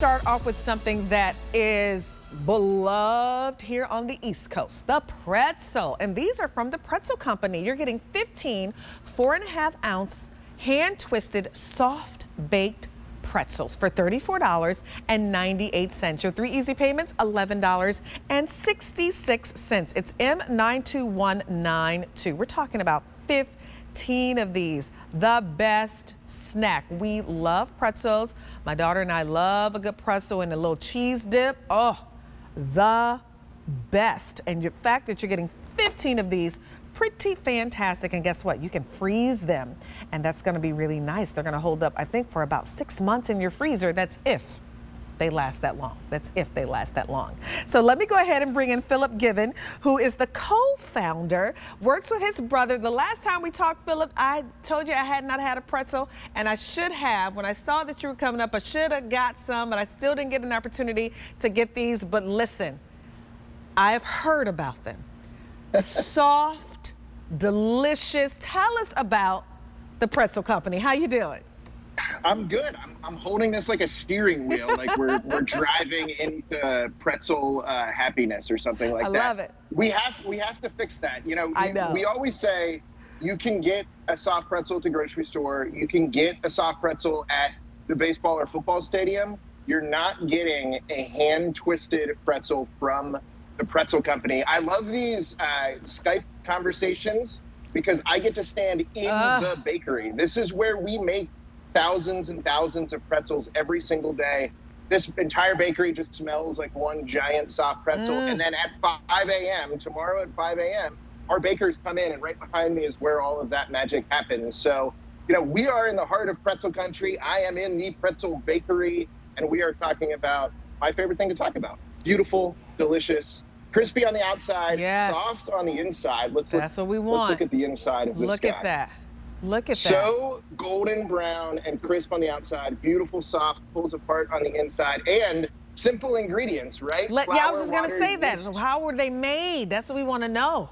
Start off with something that is beloved here on the East Coast, the pretzel. And these are from the Pretzel Company. You're getting 15 4.5-ounce hand-twisted, soft-baked pretzels for $34.98. Your 3 easy payments, $11.66. It's M92192. We're talking about 15 of these. The best snack. We love pretzels. My daughter and I love a good pretzel and a little cheese dip. Oh, the best. And the fact that you're getting 15 of these, pretty fantastic. And guess what? You can freeze them. And that's going to be really nice. They're going to hold up, I think, for about 6 months in your freezer. That's if they last that long. That's if they last that long. So let me go ahead and bring in Philip Given, who is the co-founder, works with his brother. The last time we talked, Philip, I told you I had not had a pretzel, and I should have. When I saw that you were coming up, I should have got some, but I still didn't get an opportunity to get these. But listen, I've heard about them. Soft, delicious. Tell us about the Pretzel Company. How you doing? I'm good. I'm holding this like a steering wheel, like we're driving into pretzel happiness or something like that. I love it. We have to fix that. You know, I know. We always say you can get a soft pretzel at the grocery store. You can get a soft pretzel at the baseball or football stadium. You're not getting a hand-twisted pretzel from the Pretzel Company. I love these Skype conversations because I get to stand in the bakery. This is where we make thousands and thousands of pretzels every single day. This entire bakery just smells like one giant soft pretzel. And then at 5 a.m., tomorrow at 5 a.m., our bakers come in, and right behind me is where all of that magic happens. So, you know, we are in the heart of pretzel country. I am in the pretzel bakery, and we are talking about my favorite thing to talk about. Beautiful, delicious, crispy on the outside, soft on the inside. That's what we want. Let's look at the inside of this guy. Look at that. Look at that. So golden brown and crisp on the outside, beautiful, soft, pulls apart on the inside, and simple ingredients, right? Yeah, I was just going to say that. So how were they made? That's what we want to know.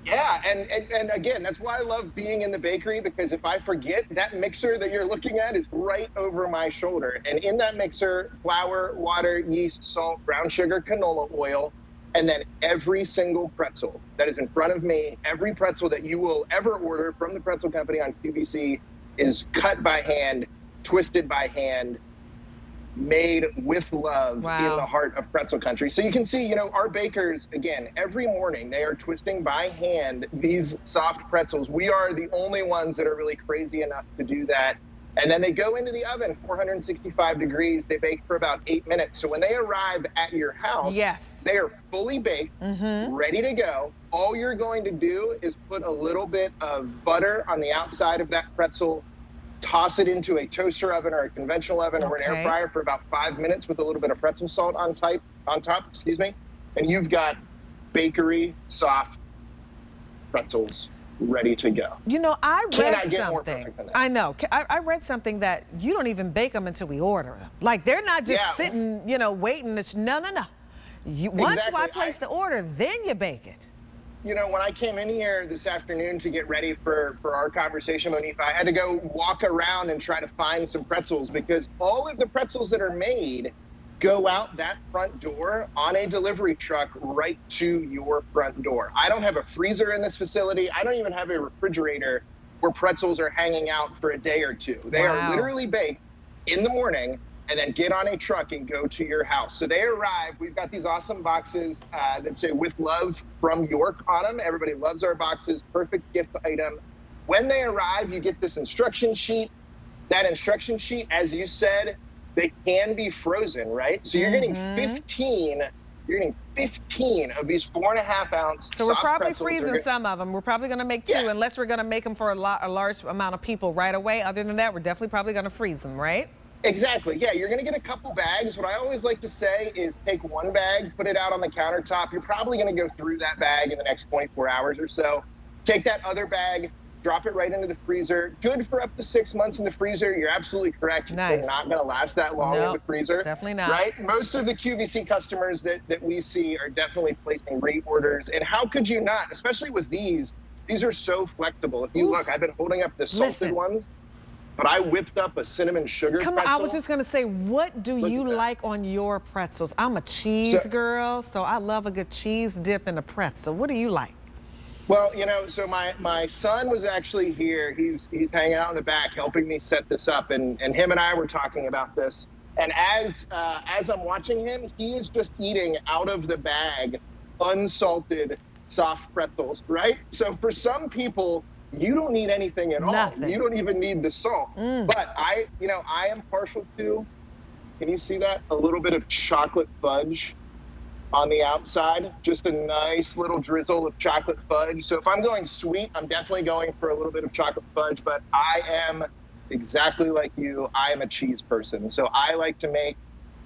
Yeah, and again, that's why I love being in the bakery, because if I forget, that mixer that you're looking at is right over my shoulder. And in that mixer, flour, water, yeast, salt, brown sugar, canola oil, and then every single pretzel that is in front of me, every pretzel that you will ever order from the Pretzel Company on QVC is cut by hand, twisted by hand, made with love in the heart of pretzel country. So you can see, you know, our bakers, again, every morning they are twisting by hand these soft pretzels. We are the only ones that are really crazy enough to do that. And then they go into the oven, 465 degrees. They bake for about 8 minutes. So when they arrive at your house, they are fully baked, ready to go. All you're going to do is put a little bit of butter on the outside of that pretzel, toss it into a toaster oven or a conventional oven or an air fryer for about 5 minutes with a little bit of pretzel salt on top, and you've got bakery soft pretzels ready to go. You know, I read something. I know. I read something that you don't even bake them until we order them. Like, they're not just sitting, you know, waiting. No. Once I place the order, then you bake it. You know, when I came in here this afternoon to get ready for our conversation, Monifa, I had to go walk around and try to find some pretzels, because all of the pretzels that are made go out that front door on a delivery truck right to your front door. I don't have a freezer in this facility. I don't even have a refrigerator where pretzels are hanging out for a day or two. They are literally baked in the morning and then get on a truck and go to your house. So they arrive. We've got these awesome boxes that say "With Love from York" on them. Everybody loves our boxes. Perfect gift item. When they arrive, you get this instruction sheet. That instruction sheet, as you said, they can be frozen, right? So you're getting 15. You're getting 15 of these 4.5-ounce. So we're probably freezing some of them. We're probably going to make 2, unless we're going to make them for a large amount of people right away. Other than that, we're definitely probably going to freeze them, right? Exactly. Yeah, you're going to get a couple bags. What I always like to say is take one bag, put it out on the countertop. You're probably going to go through that bag in the next 24 hours or so. Take that other bag, drop it right into the freezer. Good for up to 6 months in the freezer. You're absolutely correct. They're not going to last that long in the freezer. Definitely not. Right? Most of the QVC customers that we see are definitely placing reorders. And how could you not? Especially with these. These are so flexible. If you look, I've been holding up the salted ones. but I whipped up a cinnamon sugar Come on, pretzel. I was just gonna say, what do Look you at that. like on your pretzels? I'm a cheese So- girl, so I love a good cheese dip in a pretzel. What do you like? Well, so my son was actually here. He's hanging out in the back helping me set this up, and him and I were talking about this. And as I'm watching him, he is just eating out of the bag, unsalted soft pretzels, right? So for some people, you don't need anything at all. Nothing. You don't even need the salt. But I am partial to, can you see that? A little bit of chocolate fudge on the outside, just a nice little drizzle of chocolate fudge. So if I'm going sweet, I'm definitely going for a little bit of chocolate fudge, but I am exactly like you. I am a cheese person. So I like to make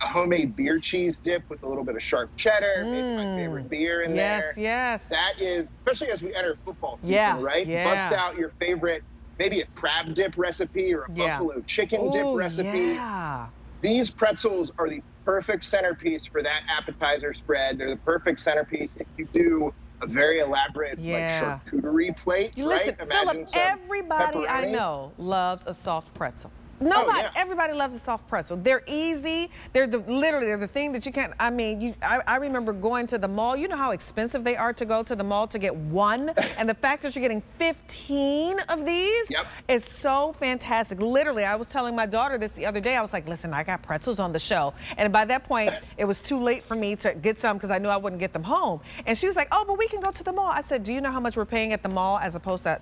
a homemade beer cheese dip with a little bit of sharp cheddar, maybe my favorite beer in there. Yes, yes. That is, especially as we enter football season, Yeah, right? yeah. Bust out your favorite, maybe a crab dip recipe or a buffalo chicken dip Ooh, recipe. Yeah. These pretzels are the perfect centerpiece for that appetizer spread. They're the perfect centerpiece if you do a very elaborate like charcuterie plate, Listen, right? Philip, everybody I pepperoni. know loves a soft pretzel. Nobody, everybody loves a soft pretzel. They're easy. They're literally they're the thing that you can't. I mean, I remember going to the mall. You know how expensive they are to go to the mall to get one, and the fact that you're getting 15 of these is so fantastic. Literally, I was telling my daughter this the other day. I was like, "Listen, I got pretzels on the show," and by that point, it was too late for me to get some because I knew I wouldn't get them home. And she was like, "Oh, but we can go to the mall." I said, "Do you know how much we're paying at the mall as opposed to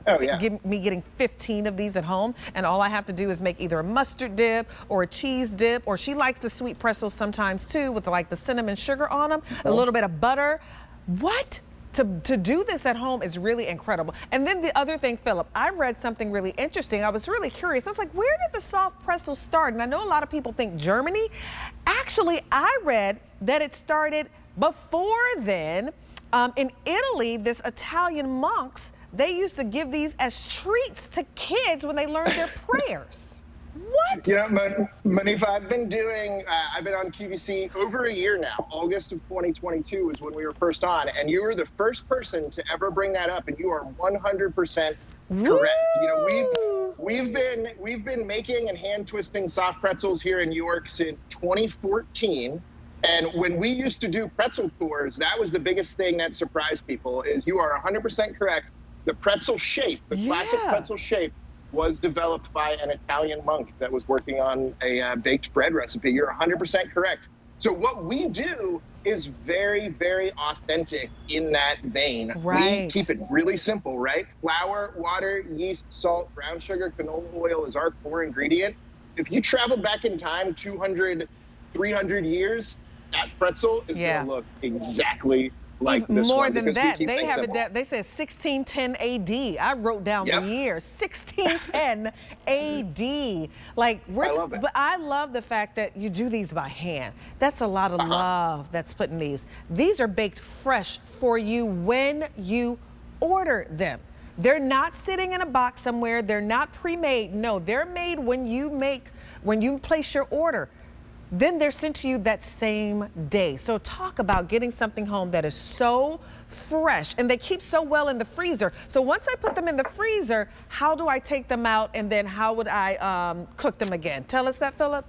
me getting 15 of these at home? And all I have to do is make either a mustard dip or a cheese dip, or she likes the sweet pretzels sometimes too with like the cinnamon sugar on them, a little bit of butter." What? To do this at home is really incredible. And then the other thing, Philip, I read something really interesting. I was really curious. I was like, where did the soft pretzel start? And I know a lot of people think Germany. Actually, I read that it started before then. In Italy, this Italian monks, they used to give these as treats to kids when they learned their prayers. What? You know, Manifa, I've been on QVC over a year now. August of 2022 is when we were first on, and you were the first person to ever bring that up, and you are 100% correct. Woo! You know, we've been making and hand twisting soft pretzels here in New York since 2014. And when we used to do pretzel tours, that was the biggest thing that surprised people. Is you are 100% correct. The pretzel shape, the classic pretzel shape, was developed by an Italian monk that was working on a baked bread recipe. You're 100% correct. So what we do is very, very authentic in that vein. Right. We keep it really simple, right? Flour, water, yeast, salt, brown sugar, canola oil is our core ingredient. If you travel back in time 200, 300 years, that pretzel is going to look exactly like this more one, than that. they have it they said 1610 AD. I wrote down the year 1610 AD. Like but I love the fact that you do these by hand. That's a lot of love that's put in these. These are baked fresh for you when you order them. They're not sitting in a box somewhere. They're not pre-made. No, they're made when you place your order. Then they're sent to you that same day. So talk about getting something home that is so fresh, and they keep so well in the freezer. So once I put them in the freezer, how do I take them out, and then how would I cook them again? Tell us that, Philip.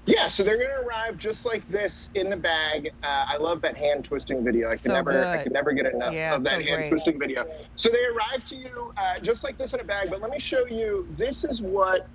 Yeah, so they're gonna arrive just like this in the bag. I love that hand twisting video. I could never get enough of that hand twisting video. So they arrive to you just like this in a bag, but let me show you, this is what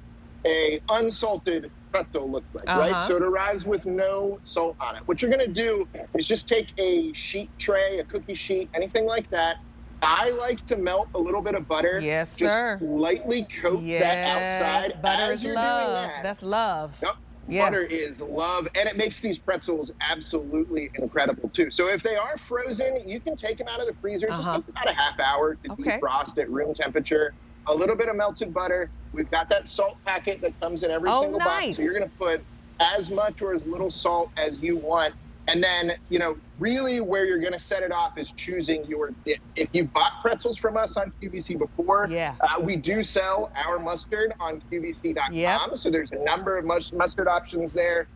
a unsalted pretzel looks like, right? So it arrives with no salt on it. What you're gonna do is just take a sheet tray, a cookie sheet, anything like that. I like to melt a little bit of butter. Yes, just lightly coat that outside. Butter is love. That's love. Yep. Butter is love, and it makes these pretzels absolutely incredible too. So if they are frozen, you can take them out of the freezer. It just takes about a half hour to defrost at room temperature. A little bit of melted butter. We've got that salt packet that comes in every single box. So you're going to put as much or as little salt as you want. And then, you know, really where you're going to set it off is choosing your dip. If you bought pretzels from us on QVC before, we do sell our mustard on QVC.com. So there's a number of mustard options there.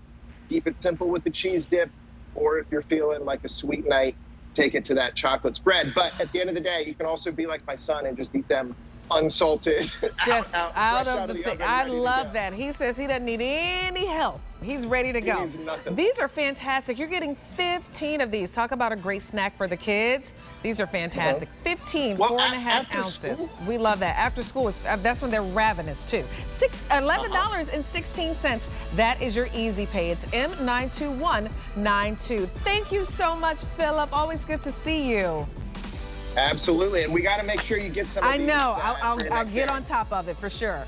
Keep it simple with the cheese dip. Or if you're feeling like a sweet night, take it to that chocolate spread. But at the end of the day, you can also be like my son and just eat them unsalted, Just out, out fresh of out the of the thing. oven, I ready to love go. that. He says he doesn't need any help. He's ready to He go. needs nothing. These are fantastic. You're getting 15 of these. Talk about a great snack for the kids. These are fantastic. 15, Well, 4.5 after ounces. school? We love that. After school, that's when they're ravenous too. $11.16. That is your easy pay. It's M92192. Thank you so much, Philip. Always good to see you. Absolutely, and we got to make sure you get some of I these, know. for your I'll next get day. on top of it for sure.